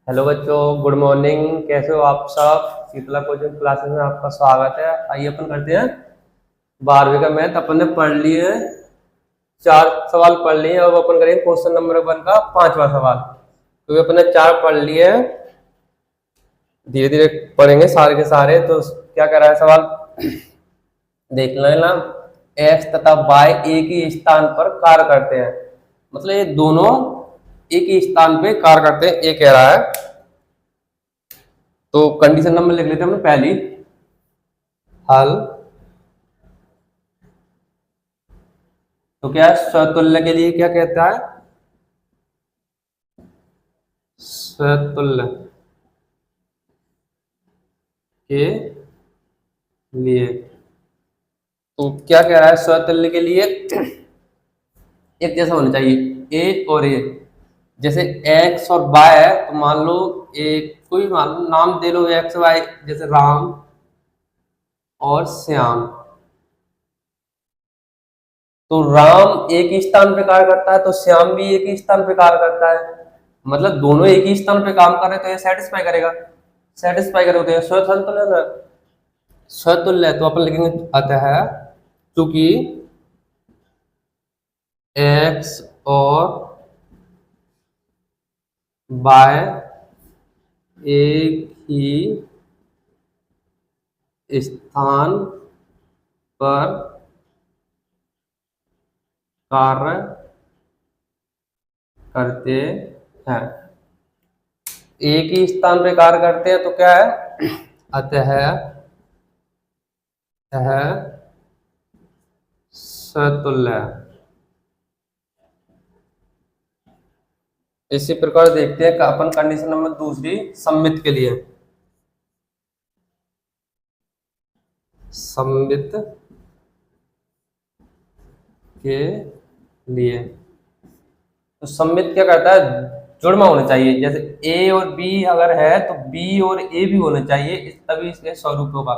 Hello बच्चों, good morning. कैसे हो आप सब? शीतला कोचिंग क्लासेस में आपका स्वागत है। आइए अपन करते हैं 12वीं का मैथ। अपन ने पढ़ लिए हैं, 4 सवाल पढ़ लिए हैं। अब अपन करेंगे क्वेश्चन नंबर 1 का 5वां सवाल। क्योंकि अपन ने 4 पढ़ लिए हैं, धीरे धीरे पढ़ेंगे सारे के सारे। तो क्या कह रहा है सवाल, देख लेना। एक्स तथा वाई एक ही स्थान पर कार्य करते हैं, मतलब ये दोनों एक ही स्थान पे कार्य करते हैं, ये कह रहा है। तो कंडीशन नंबर लिख लेते हैं हमने पहली, हल। तो क्या है, स्वतुल्य के लिए क्या कहता है? स्वतुल्य के लिए। तो क्या कह रहा है, स्वतुल्य के लिए एक जैसा होना चाहिए ए और ए। जैसे एक्स और वाई है, तो मान लो एक कोई मान लो नाम दे लो एक्स वाई, जैसे राम और श्याम। तो राम एक ही स्थान पे कार्य करता है, तो श्याम भी एक ही स्थान पे कार्य करता है। मतलब दोनों एक ही स्थान पे काम कर रहे हैं, तो ये सेटिस्फाई करेगा। सेटिस्फाई करेगा तो ये स्वतंत्र है। स्वतुल्य तो अपन लिखेंगे अतः चूंकि एक्स और वाई एक ही स्थान पर कार्य करते हैं, एक ही स्थान पे कार्य करते हैं, तो क्या है, अतः स्वतुल्य। इसी प्रकार देखते हैं कि अपन कंडीशन नंबर दूसरी सममित के लिए। सममित के लिए तो सममित क्या करता है, जुड़वा होना चाहिए। जैसे ए और बी अगर है तो बी और ए भी होना चाहिए, तभी इसके स्वरूप होगा।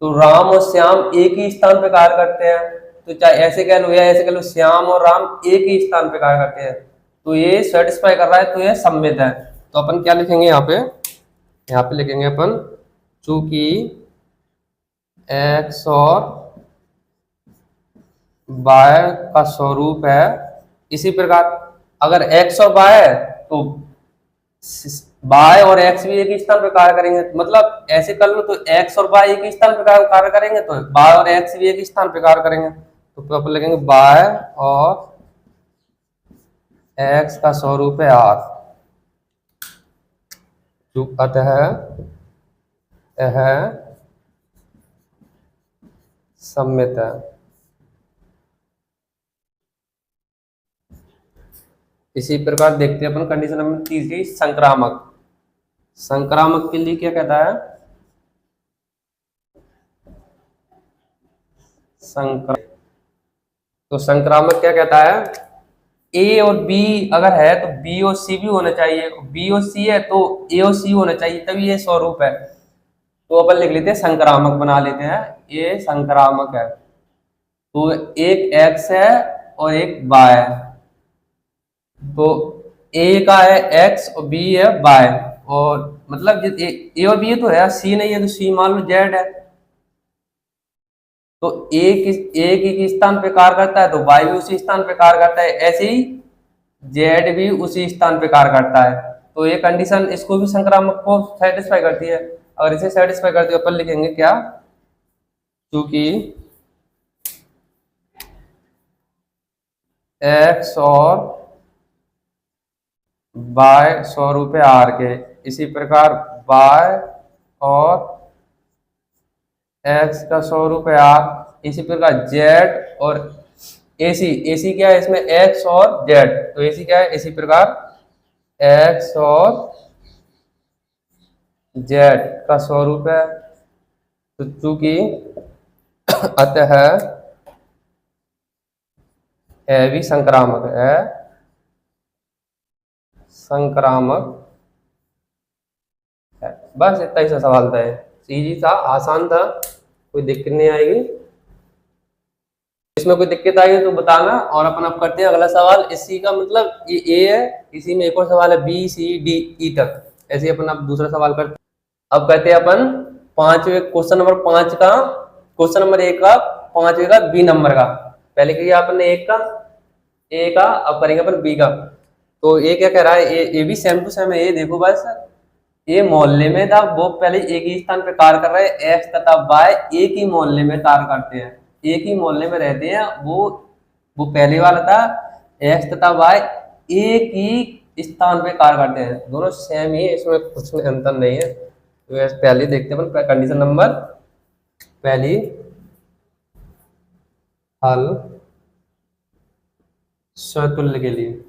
तो राम और श्याम एक ही स्थान पे कार्य करते हैं, तो चाहे ऐसे कह लो या ऐसे कह लो, श्याम और राम एक ही स्थान पे कार्य करते हैं, तो ये सेटिस्फाई कर रहा है, तो ये सममित है। तो अपन क्या लिखेंगे यहाँ पे लिखेंगे अपन, चूंकि एक्स और वाई का स्वरूप है। इसी प्रकार अगर एक्स और वाई है, तो वाई और एक्स भी एक ही स्थान पर कार्य करेंगे। मतलब ऐसे कर लो, तो एक्स और वाई एक ही स्थान पर कार्य करेंगे, तो वाई और एक्स भी एक ही स्थान पर कार्य करेंगे। तो अपन लिखेंगे वाई और एक्स का स्वरूप है आर। अतः यह सममित है। इसी प्रकार देखते हैं अपन कंडीशन नंबर तीसरी, संक्रामक। संक्रामक के लिए क्या कहता है, तो संक्रामक क्या कहता है, ए और बी अगर है तो बी और सी भी होना चाहिए, बी और सी है तो ए और सी होना चाहिए, तभी ये स्वरूप है। तो अपन लिख लेते हैं, संक्रामक बना लेते हैं, ये संक्रामक है। तो एक एक्स है और एक वाई है, तो ए का है एक्स और बी है वाई। और मतलब ए और बी तो है, सी नहीं है तो सी मान लो जेड है। तो एक ही स्थान पे कार्य करता है, तो वाई भी उसी स्थान पे कार्य करता है, ऐसे ही जेड भी उसी स्थान पे कार्य करता है। तो ये कंडीशन इसको भी संक्रामक को सेटिस्फाई करती है। अगर इसे सेटिस्फाई करती है, अपन लिखेंगे क्या, क्योंकि एक्स और वाई स्वरूप है आर के। इसी प्रकार वाई और एक्स का स्वरूप है आर। इसी प्रकार जेड और एसी, एसी क्या है इसमें, एक्स और जेड, तो एसी क्या है, इसी प्रकार एक्स और जेड का स्वरूप है। तो चूंकि अतः है भी संक्रामक है, संक्रामक है। बस इतना ही सा सवाल था, इजी था, आसान था, कोई दिक्कत नहीं आएगी। इसमें कोई दिक्कत आई है तो बताना। और अपन अब करते हैं अगला सवाल। इसी का मतलब ये ए है, इसी में एक और सवाल है बी सी डी ई तक। ऐसे ही अपन अब दूसरा सवाल करते हैं। अब करते हैं अपन पांचवे क्वेश्चन नंबर 5 का, क्वेश्चन नंबर 1 का 5वें का बी नंबर का। पहले किया अपन ने 1 का ए का, अब करेंगे अपन बी का। तो ये क्या कह रहा है, ये भी सेम टू सेम है। ये देखो बस, ये मोहल्ले में था, वो पहले एक ही स्थान पे कार्य कर रहे हैं। एक्स तथा वाई एक ही मोहल्ले में कार्य करते हैं, एक ही मोहल्ले में रहते हैं। वो पहले वाला था, एक्स तथा वाई एक ही स्थान पे कार्य करते हैं, दोनों सेम ही है, इसमें कुछ अंतर नहीं है। तो पहले देखते हैं अपन कंडीशन नंबर पहली, हल स्वतुल्य के लिए,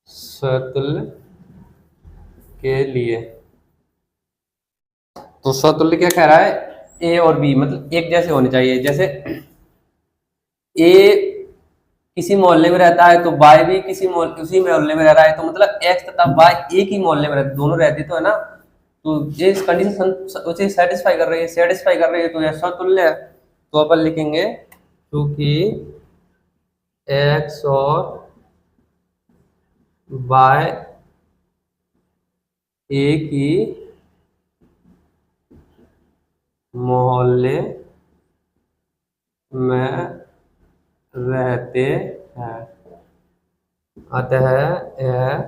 स्वतुल्य के लिए। तो स्वतुल्य क्या कह रहा है, ए और बी मतलब एक जैसे होने चाहिए। जैसे ए किसी मोहल्ले में रहता है तो वाई भी उसी मोहल्ले में रह रहा है, तो मतलब एक्स तथा वाई एक ही मोहल्ले में रहते, दोनों रहते तो है ना। तो ये इस कंडीशन उसे सेटिस्फाई कर रही है, तो यह स्वतुल्य है। तो अपन लिखेंगे क्योंकि एक्स और वाई एक ही मोहल्ले में रहते हैं, अतः यह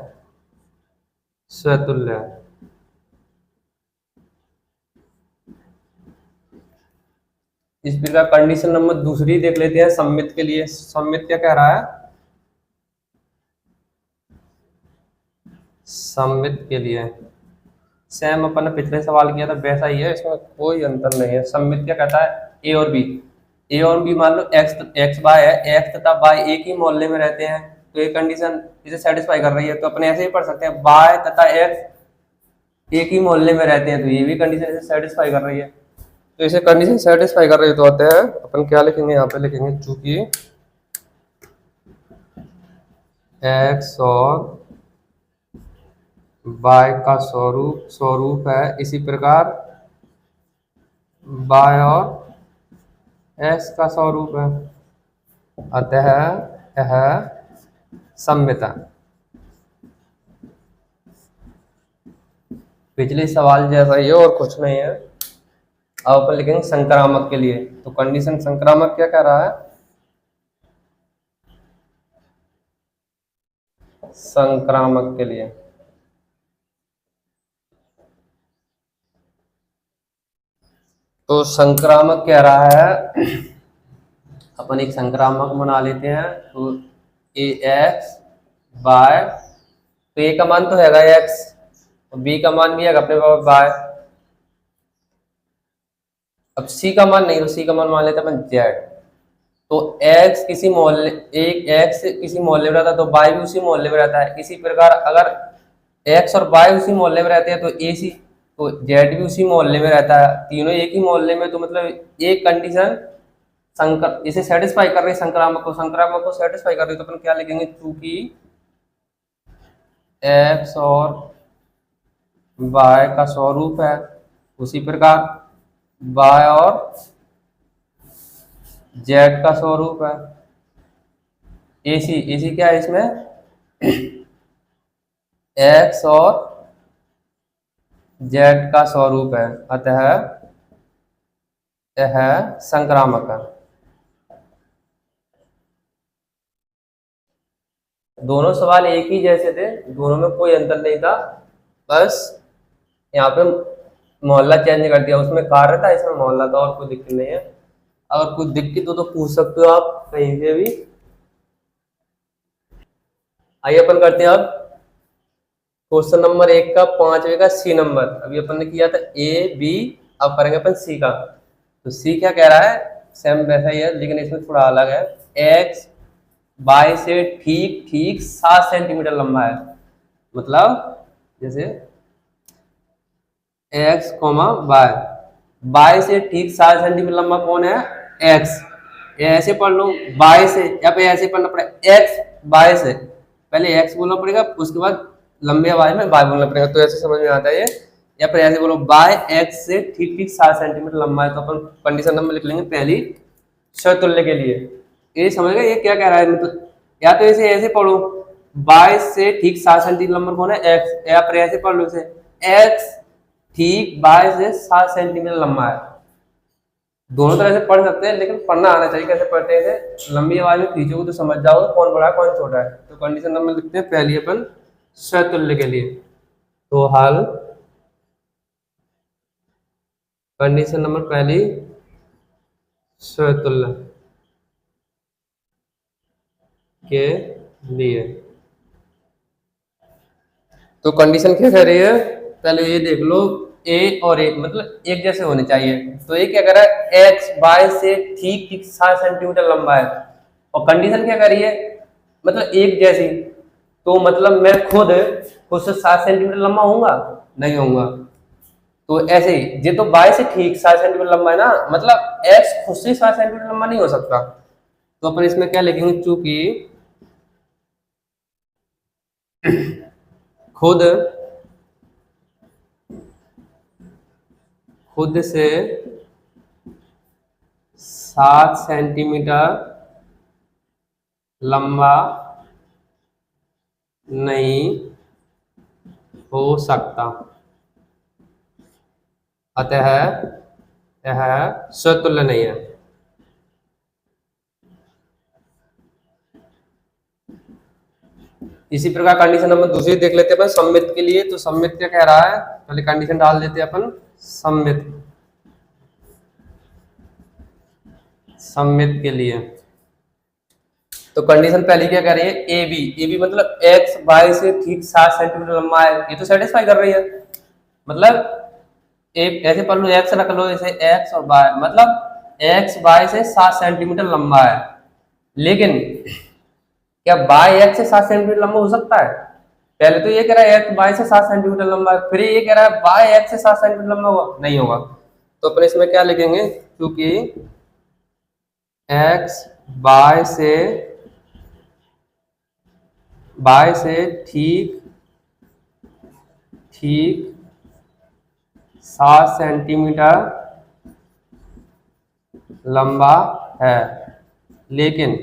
स्वतुल्य है। इस प्रकार कंडीशन नंबर दूसरी देख लेते हैं सम्मित के लिए। सम्मित क्या कह रहा है, सम्मित के लिए सेम अपन ने पिछले सवाल किया था वैसा ही है, इसमें कोई अंतर नहीं है। सम्मित क्या कहता है, ए और बी मान लो एक्स वाई है, एक्स तथा वाई एक ही मोहल्ले में रहते हैं, तो ये कंडीशन इसे सेटिस्फाई कर रही है। तो अपन ऐसे ही पढ़ सकते हैं, वाई तथा एक्स एक ही मोहल्ले में रहते हैं, तो ये भी कंडीशन इसे सेटिस्फाई कर रही है। तो इसे कंडीशन सेटिस्फाई कर रही है, तो आते हैं अपन क्या लिखेंगे, यहाँ पे लिखेंगे चूंकि एक्स और वाई का स्वरूप है, इसी प्रकार वाई और एक्स का स्वरूप है, अतः यह सम्मित है। पिछले सवाल जैसा ही है और कुछ नहीं है। अब अपन लिखेंगे संक्रामक के लिए। तो कंडीशन संक्रामक क्या कह रहा है, संक्रामक के लिए तो संक्रामक कह रहा है, अपन एक संक्रामक बना लेते हैं। तो ए एक्स वाई, तो ए का मान तो हैगा एक्स, बी का मान भी है अपने पास वाई, अब सी का मान नहीं, तो सी का मान मान लेते हैं अपन जेड। तो एक्स किसी मोहल्ले, एक एक्स किसी मोहल्ले में रहता है तो वाई भी उसी मोहल्ले में रहता है। इसी प्रकार अगर एक्स और वाई उसी मोहल्ले में रहते हैं तो ए सी, तो जेड भी उसी मोहल्ले में रहता है, तीनों एक ही मोहल्ले में। तो मतलब एक कंडीशन इसे सेटिस्फाई कर रही है, संक्रामक को सेटिस्फाई कर रही है। तो अपन क्या लिखेंगे, चूंकि एक्स और वाई का स्वरूप है, उसी प्रकार वाई और जेड का स्वरूप है। एसी क्या है इसमें, एक्स और जेड का स्वरूप है, अतः यह संक्रामक है। दोनों सवाल एक ही जैसे थे, दोनों में कोई अंतर नहीं था, बस यहाँ पे मोहल्ला चेंज कर दिया। उसमें कार्य था, इसमें मोहल्ला था, और कोई दिक्कत नहीं है। अगर कुछ दिक्कत हो तो पूछ सकते हो आप कहीं से भी। आइए अपन करते हैं अब क्वेश्चन नंबर 1 का 5वें का सी नंबर। अभी अपन ने किया था ए बी, अब करेंगे अपन सी का। तो सी क्या कह रहा है, सेम वैसा ही है लेकिन इसमें थोड़ा अलग है। एक्स वाई से ठीक 7 सेंटीमीटर लंबा है। मतलब जैसे एक्स कोमा वाई से ठीक 7 सेंटीमीटर लंबा कौन है, एक्स। ऐसे पढ़ लो वाई से, या फिर ऐसे पढ़ना पड़ेगा एक्स वाई से, पहले एक्स बोलना पड़ेगा, उसके बाद लंबे वाई में वाई बोलना पड़ेगा। तो ऐसे समझ में आता है ये या फिर ऐसे बोलो बाय एक्स से ठीक ठीक 7 सेंटीमीटर लंबा है, तो अपन कंडीशन नंबर लिख लेंगे पहली समतुल्य के लिए। ये समझ गए ये क्या कह रहा है, मतलब या तो इसे ऐसे पढ़ो बाय से ठीक 7 सेंटीमीटर लंबा कौन है एक्स, या फिर ऐसे पढ़ लो इसे एक्स ठीक बाय से 7 सेंटीमीटर लंबा है। दोनों तरह से पढ़ सकते हैं, लेकिन पढ़ना आना चाहिए कैसे पढ़ते हैं। इसे लंबी आवाज में खींचोगे तो समझ जाओगे कौन बड़ा है कौन छोटा है। तो कंडीशन नंबर लिखते हैं पहली अपन समतुल्य के लिए। तो हल कंडीशन नंबर पहली समतुल्य के लिए। तो कंडीशन क्या कह रही है, पहले ये देख लो ए और ए मतलब एक जैसे होने चाहिए। तो ये क्या कर रहा है एक्स बाय से ठीक ठीक 7 सेंटीमीटर लंबा है, और कंडीशन क्या कर रही है मतलब एक जैसी। तो मतलब मैं खुद से 7 सेंटीमीटर लंबा होऊंगा नहीं होऊंगा। तो ऐसे ही ये तो बाय से ठीक 7 सेंटीमीटर लंबा है ना, मतलब एक्स खुद से 7 सेंटीमीटर लंबा नहीं हो सकता। तो अपन इसमें क्या लिखेंगे, चूंकि खुद खुद से 7 सेंटीमीटर लंबा नहीं हो सकता, अतः यह समतुल्य नहीं है। इसी प्रकार कंडीशन नंबर दूसरी देख लेते हैं अपन सममित के लिए। तो सममित क्या कह रहा है, पहले कंडीशन डाल देते हैं अपन सममित सममित के लिए। तो कंडीशन पहली क्या कह रही है ए बी मतलब एक्स बाय से ठीक 7 सेंटीमीटर लंबा है, ये तो सेटिस्फाई कर रही है। मतलब एक ऐसे पढ़ लो एक्स रख लो ऐसे एक्स और बाय मतलब एक्स बाय से 7 सेंटीमीटर लंबा है। लेकिन क्या बाय एक्स से 7 सेंटीमीटर लंबा हो सकता है, पहले तो ये कह रहा है एक्स बाय से 7 सेंटीमीटर लंबा है, फिर ये कह रहा है बाय एक्स से 7 सेंटीमीटर लंबा हुआ नहीं होगा। तो अपन इसमें क्या लिखेंगे, क्योंकि एक्स बाय से ठीक ठीक 7 सेंटीमीटर लंबा है, लेकिन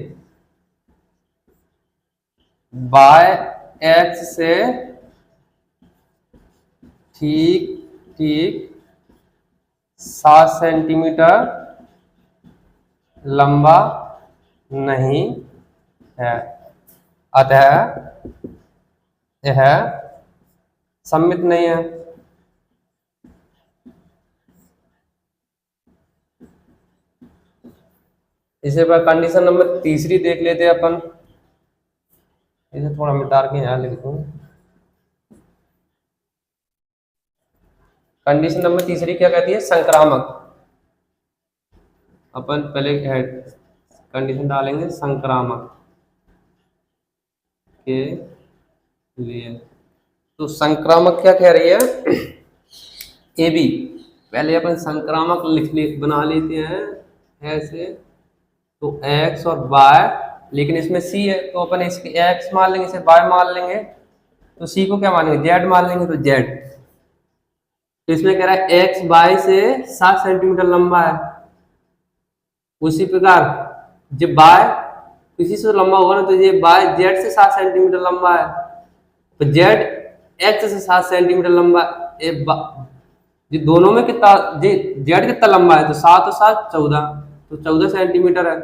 बाय एक्स से ठीक ठीक 7 सेंटीमीटर लंबा नहीं है, अतः यह सममित नहीं है। इसे पर कंडीशन नंबर तीसरी देख लेते हैं अपन। इसे थोड़ा मिटा के यहाँ लिख दूं। कंडीशन नंबर तीसरी क्या कहती है, संक्रामक। अपन पहले कंडीशन डालेंगे संक्रामक के लिए। तो संक्रामक क्या कह रही है ए बी, पहले अपन संक्रामक बना लेते हैं ऐसे। तो x और y, लेकिन इसमें c है तो अपन इसके x मान लेंगे इसे y मान लेंगे, तो c को क्या मानेंगे z मान लेंगे, तो z। तो इसमें कह रहा है x y से 7 सेंटीमीटर लंबा है, उसी प्रकार जब y किसी से लंबा होगा ना तो ये y z से 7 सेंटीमीटर लंबा है, तो z x से 7 सेंटीमीटर लंबा है। ये दोनों में कितना z कितना लंबा है, तो 7 और 7 14, तो 14 सेंटीमीटर है।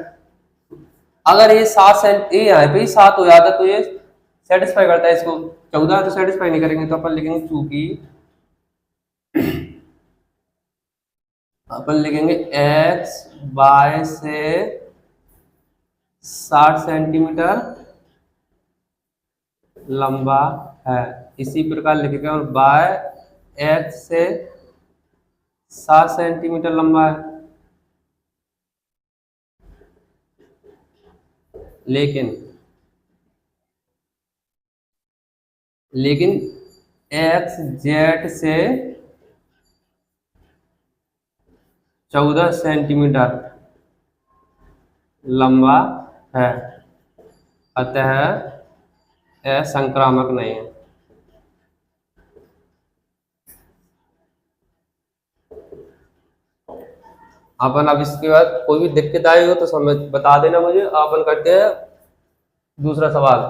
अगर ये 7 सेंट ये यहाँ पे 7 हो जाता तो ये सेटिस्फाई करता है इसको, 14 तो सेटिस्फाई नहीं करेंगे। तो अपन लिखेंगे चूंकि अपन लिखेंगे x y से 60 सेंटीमीटर लंबा है, इसी प्रकार लिखेंगे और y x से 7 सेंटीमीटर लंबा है, लेकिन x z से 14 सेंटीमीटर लंबा है, अतः यह संक्रामक नहीं है। अपन अब इसके बाद कोई भी दिक्कत आई हो तो समझ बता देना मुझे। अपन करते हैं दूसरा सवाल।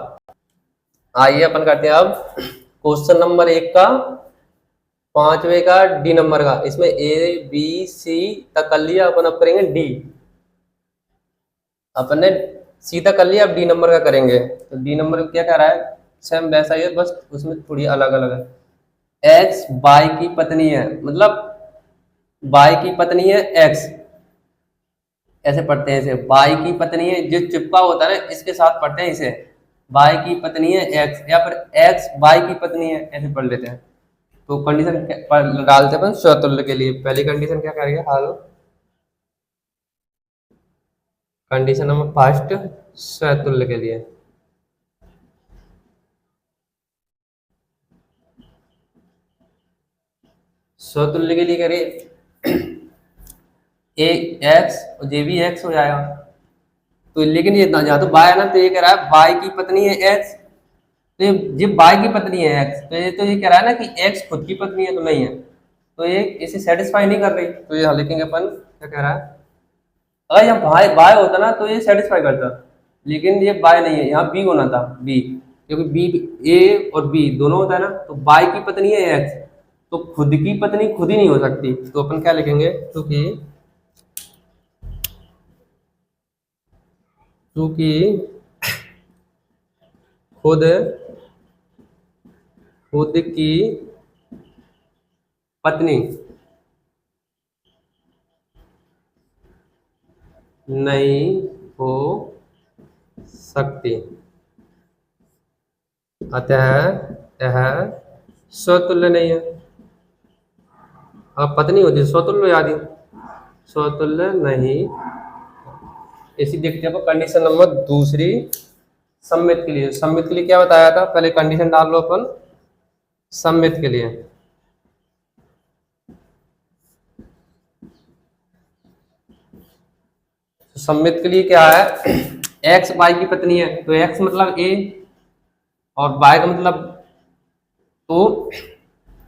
आइए अपन करते हैं अब क्वेश्चन नंबर 1 का 5वें का डी नंबर का। इसमें ए बी सी तक कर लिया, अपन अब करेंगे डी। अपन ने सी तक कर लिया, अब डी नंबर का करेंगे। तो डी नंबर क्या कह रहा है, सेम वैसा ही है, बस उसमें थोड़ी अलग अलग है। एक्स बाई की पत्नी है, मतलब बाई की पत्नी है एक्स, ऐसे पढ़ते हैं इसे। बाई की पत्नी है, जो चिपका होता है ना इसके साथ पढ़ते हैं इसे। बाई की पत्नी है एक्स, या फिर एक्स बाई की पत्नी है, ऐसे पढ़ लेते हैं। तो कंडीशन डालते हैं अपन स्वतुल्य के लिए। पहली कंडीशन क्या करेंगे, हाल कंडीशन नंबर फर्स्ट स्वतुल्य के लिए। स्वतुल्य के लिए करिए ए एक्स और जे भी एक्स हो जाएगा। तो लेकिन ये जहाँ तो बाय है ना, तो ये कह रहा है बाई की पत्नी है एक्स, तो ये बाई की पत्नी है एक्स, तो ये कह रहा है ना कि एक्स खुद की पत्नी है, तो नहीं है, तो ये इसे सेटिस्फाई नहीं कर रही। तो यहाँ लिखेंगे अपन क्या कह रहा है, अगर यहाँ बाय बाय होता ना तो ये सेटिस्फाई करता, लेकिन ये बाय नहीं है, यहाँ बी होना था, बी, क्योंकि बी ए और बी दोनों होता है ना। तो बाई की पत्नी है एक्स, तो खुद की पत्नी खुद ही नहीं हो सकती, तो अपन क्या लिखेंगे, क्योंकि खुद खुद की पत्नी नहीं हो सकती, अतः यह स्वतुल्य नहीं है। अब पत्नी होती स्वतुल्य आदि, स्वतुल्य नहीं। इसी देखते हैं कंडीशन नंबर दूसरी सम्मित के लिए। सम्मित के लिए क्या बताया था, पहले कंडीशन डाल लो अपन सम्मित के लिए। सम्मित के लिए क्या है, एक्स बाई की पत्नी है, तो एक्स मतलब ए और बाय का मतलब, तो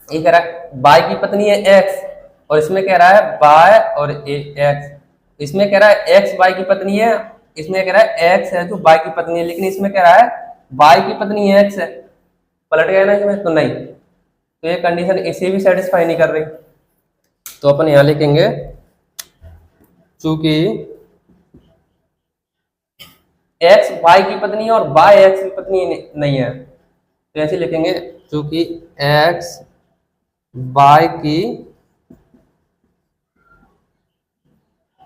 ये कह रहा है बाय की पत्नी है एक्स, और इसमें कह रहा है बाय और ए एक्स। इसमें कह रहा है एक्स बाय की पत्नी है, इसमें कह रहा है एक्स है जो बाय की पत्नी है, लेकिन इसमें कह रहा है बाय की पत्नी एक्स है। पलट गया ना इसमें, तो नहीं, तो ये कंडीशन इसे भी सेटिस्फाई नहीं कर रही। तो अपन यहां लिखेंगे चूंकि एक्स बाय की पत्नी है और बाय एक्स की पत्नी नहीं है, तो ऐसे लिखेंगे चूंकि एक्स बाय की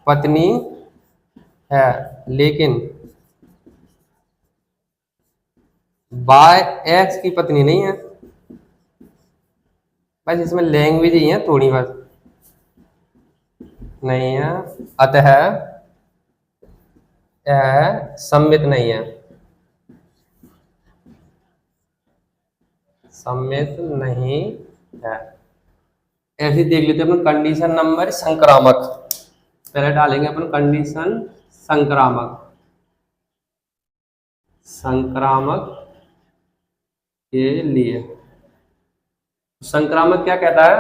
पत्नी है लेकिन बाय एक्स की पत्नी नहीं है। बस इसमें लैंग्वेज ही है थोड़ी, बस नहीं है, अतः यह सम्मित नहीं है, सम्मित नहीं है। ऐसे देख लेते हैं अपन कंडीशन नंबर संक्रामक। पहले डालेंगे अपन कंडीशन संक्रामक। संक्रामक के लिए संक्रामक क्या कहता है,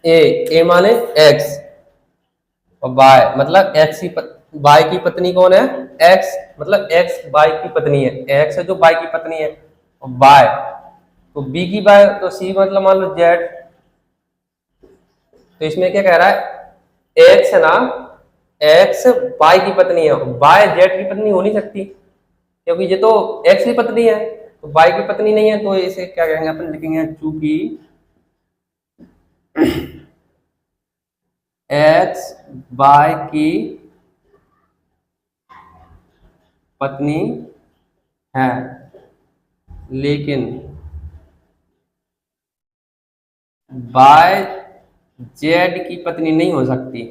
ए माने एक्स और बाय मतलब एक्स की बाय की पत्नी कौन है, एक्स, मतलब एक्स बाय की पत्नी है, एक्स है जो बाय की पत्नी है, और बाय तो बी की बाय, तो सी मतलब मान लो जेड। तो इसमें क्या कह रहा है, एक्स है ना, एक्स बाय की पत्नी है, बाय जेड की पत्नी हो नहीं सकती, क्योंकि ये तो एक्स की पत्नी है, तो बाय की पत्नी नहीं है। तो इसे क्या कहेंगे अपन, लिखेंगे चूंकि एक्स बाय की पत्नी है लेकिन बाय जेड की पत्नी नहीं हो सकती,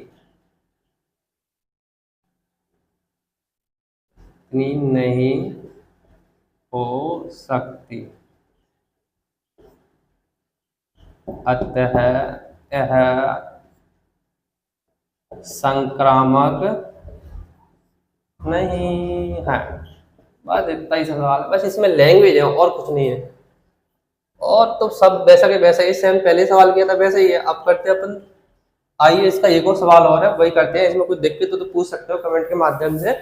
नहीं हो सकती, अतः यह संक्रामक नहीं है। बस इतना ही सवाल, बस इसमें लैंग्वेज है और कुछ नहीं है, और तो सब वैसा के वैसा ही, सेम पहले सवाल किया था वैसा ही है। अब करते हैं अपन आइए इसका एक और सवाल और है, वही करते हैं। इसमें कुछ दिक्कत हो तो पूछ सकते हो कमेंट के माध्यम से।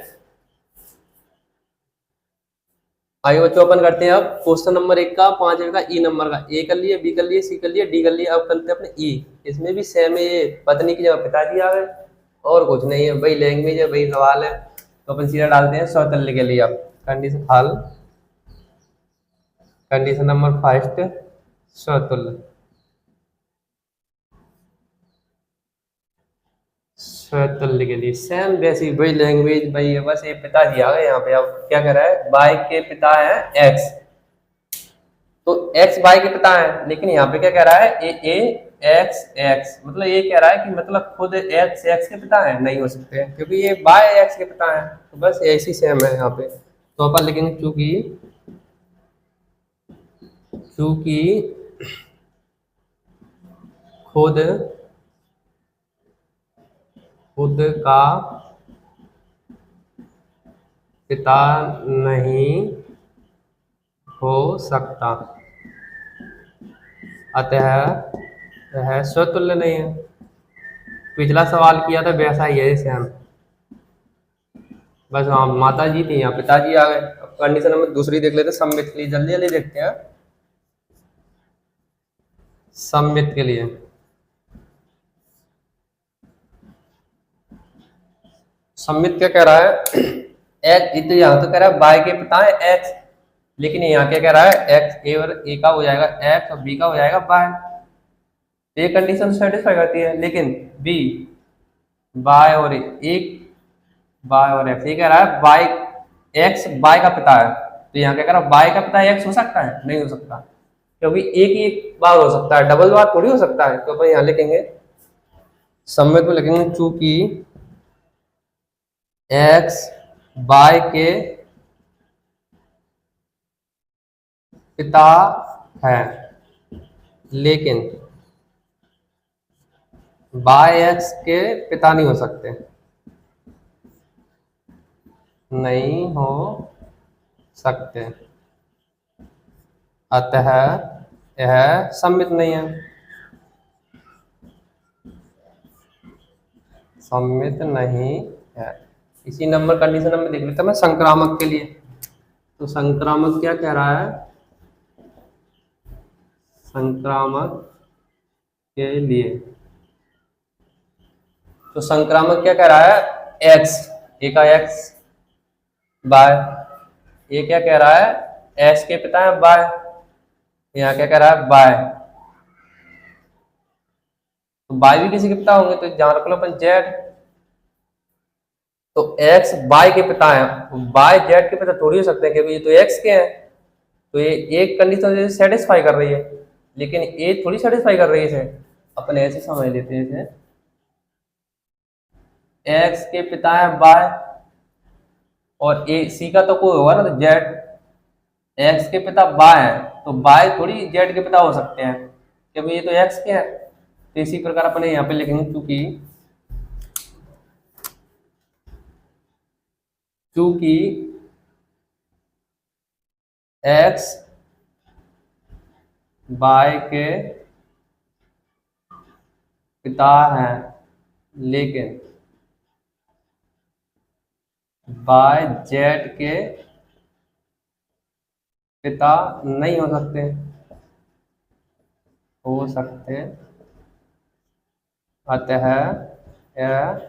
आइए बच्चों अपन करते हैं अब क्वेश्चन नंबर 1 का 5 का ई नंबर का। ए कर लिए, बी कर लिए, सी कर लिए, डी कर लिए। अब करते हैं अपने ई। इसमें भी सेम है, ये पत्नी की जगह पिताजी आ गए और कुछ नहीं है, वही लैंग्वेज है, वही सवाल है। तो अपन सीधा डालते हैं सौतल्य के लिए। अब कंडीशन हल, कंडीशन नंबर फर्स्ट सौतुल्य। सौतुल्य के लिए सेम वैसी वही लैंग्वेज वही है, बस ये पिताजी आ गए यहाँ पे। अब क्या कह रहा है, बाई के पिता है एक्स, तो एक्स बाई के पिता है। लेकिन यहाँ पे क्या कह रहा है, ए एक्स एक्स, मतलब ये कह रहा है कि मतलब खुद एक्स एक्स के पिता है, नहीं हो सकते क्योंकि ये बाय एक्स के पिता है। तो बस ऐसी सेम है यहाँ पे। तो अपन लिखेंगे चूंकि, चूंकि खुद खुद का पिता नहीं हो सकता, अतः यह स्वतुल्य नहीं है। पिछला सवाल किया था वैसा ही है सेम, बस हाँ माता जी थी यहाँ पिताजी आ गए। अब कंडीशन नंबर दूसरी देख लेते हैं सम्मित के लिए, जल्दी जल्दी देखते हैं। सम्मित के लिए सम्मित क्या कह रहा है, एक्स, तो यहाँ तो कह रहा है बाय के पिता है एक्स, लेकिन यहाँ क्या कह रहा है, एक्स ए और ए का हो जाएगा एक्स और बी का हो जाएगा बाय। ये कंडीशन सेटिस्फाई करती है। लेकिन बी बाय और एक बाय और एक्स, ये कह रहा है बाय एक्स बाय का पिता है। तो यहाँ क्या कह रहा है, बाय का पिता एक्स हो सकता है, नहीं हो सकता, क्योंकि एक ही बार हो सकता है, डबल बार थोड़ी हो सकता है। तो अपन यहाँ लिखेंगे सम्मित में लिखेंगे चूंकि एक्स बाय के पिता है, लेकिन बाय एक्स के पिता नहीं हो सकते, नहीं हो सकते, अतः यह सम्मित नहीं है, सम्मित नहीं है। इसी नंबर कंडीशन नंबर देख लेते हैं मैं संक्रामक के लिए। तो संक्रामक क्या कह रहा है, संक्रामक के लिए, तो संक्रामक क्या कह रहा है, एक्स, ए का एक्स बाय, ये क्या कह रहा है, एक्स के पिता है बाय, यहाँ क्या कह रहा है बाय, तो बाय भी किसी के पिता होंगे, तो जहां रख लो अपन जेड। तो एक्स बाय के पिता है, बाय जेड के पिता थोड़ी हो सकते हैं क्योंकि ये तो एक्स के हैं। तो ये एक कंडीशन सेटिस्फाई कर रही है, लेकिन ए थोड़ी सेटिस्फाई कर रही है इसे। अपन ऐसे समझ लेते हैं इसे, एक्स के पिता है बाय और ए सी का तो कोई होगा ना, तो जेड, एक्स के पिता बाय है तो बाय थोड़ी जेड के पिता हो सकते हैं क्योंकि ये तो एक्स के हैं। तो इसी प्रकार अपन यहाँ पे लिखेंगे चूंकि एक्स बाय के पिता हैं, लेकिन बाय जेड के पिता नहीं हो सकते, अतः यह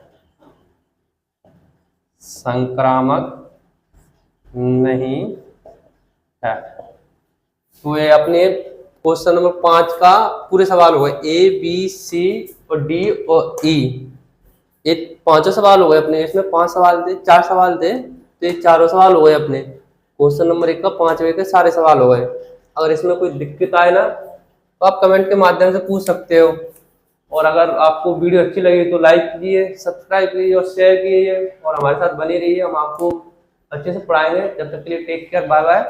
संक्रामक नहीं है। तो ये अपने क्वेश्चन नंबर 5 का पूरे सवाल हो गए, ए बी सी और डी और ई, ये पांचों सवाल हो गए अपने। इसमें 5 सवाल थे, 4 सवाल थे, तो ये चारों सवाल हो गए अपने। क्वेश्चन नंबर 1 का 5 के सारे सवाल हो गए। अगर इसमें कोई दिक्कत आए ना तो आप कमेंट के माध्यम से पूछ सकते हो। और अगर आपको वीडियो अच्छी लगी तो लाइक कीजिए, सब्सक्राइब कीजिए और शेयर कीजिए और हमारे साथ बने रहिए। हम आपको अच्छे से पढ़ाएंगे। जब तक के लिए टेक केयर, बाय बाय।